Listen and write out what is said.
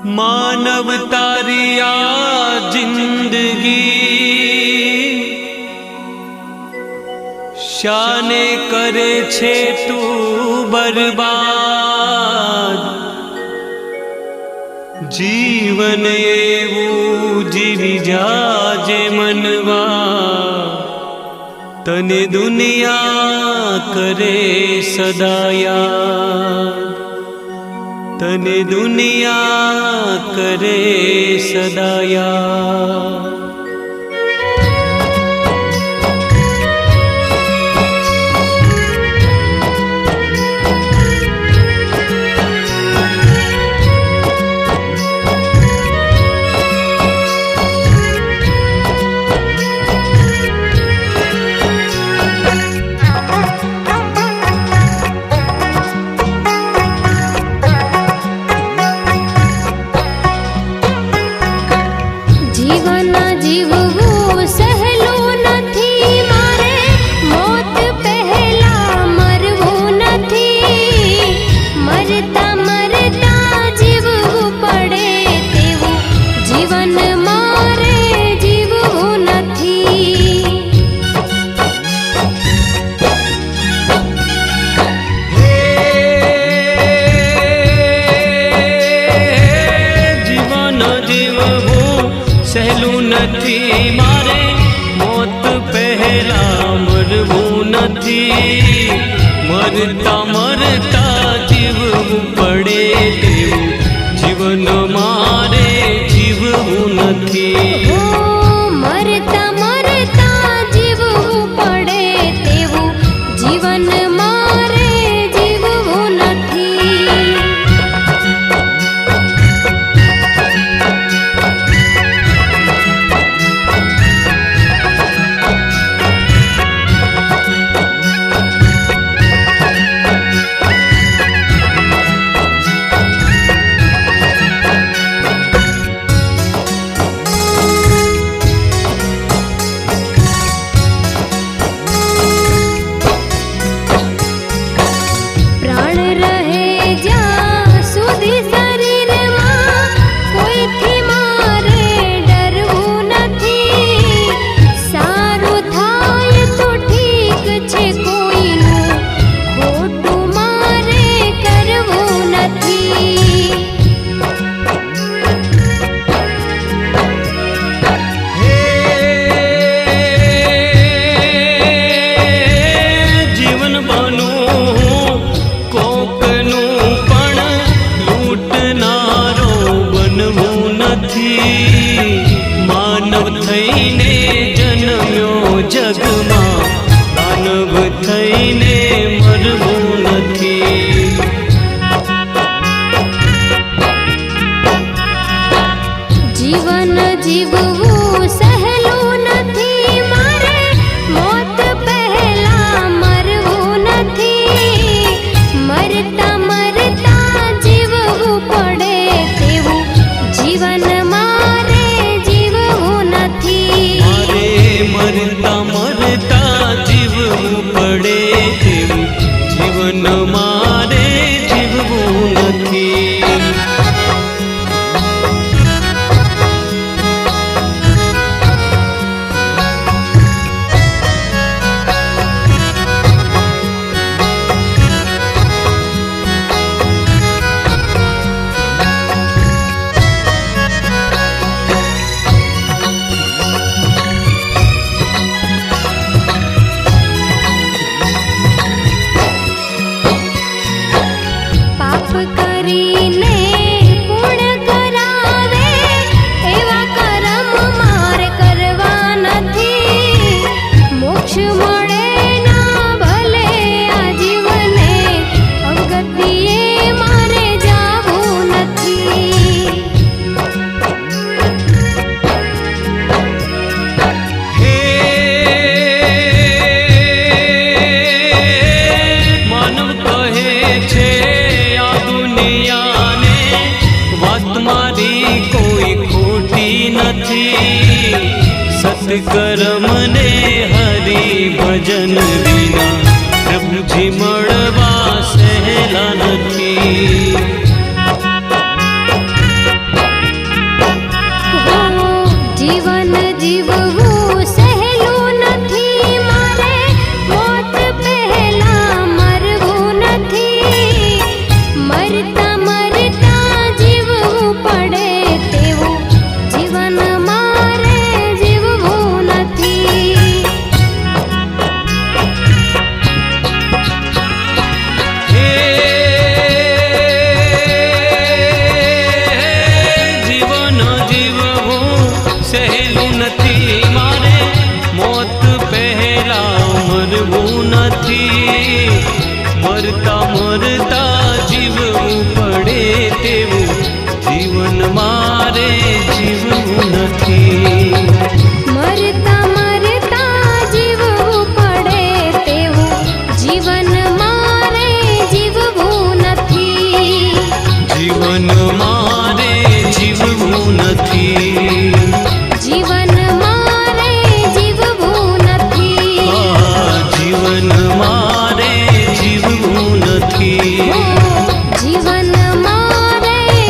मानव तारी आ जिंदगी शाने करे छे तू बर्बाद। जीवन एवं जीवी जाजे मनवा तने दुनिया करे सदा याद। तने दुनिया करे सदा याद। सहलू नथी मारे मौत पहला मरवू नथी। मरता मरता जीववू पड़े तेवू जीवन मारे जीववू नथी। मरता मरता जीववू पड़े तेवू जीवन मारे जीववू नथी। मानव थईने जन्म्यो जगमा दानव थईने मरवू नथी। जीवन जीववू सहलू नथी मारे मौत पहला मरवू नथी। मरता मरता जीववू पड़े तेवू जीवन मरता मरता जीववू पड़े तेवू जीवन मारे जीववू नथी। सत्कर्म ने हरि भजन विना प्रभुजी મળવા સહેલા નથી। મરતા મરતા જીવવું પડે તેવું જીવન મારે જીવવું નથી।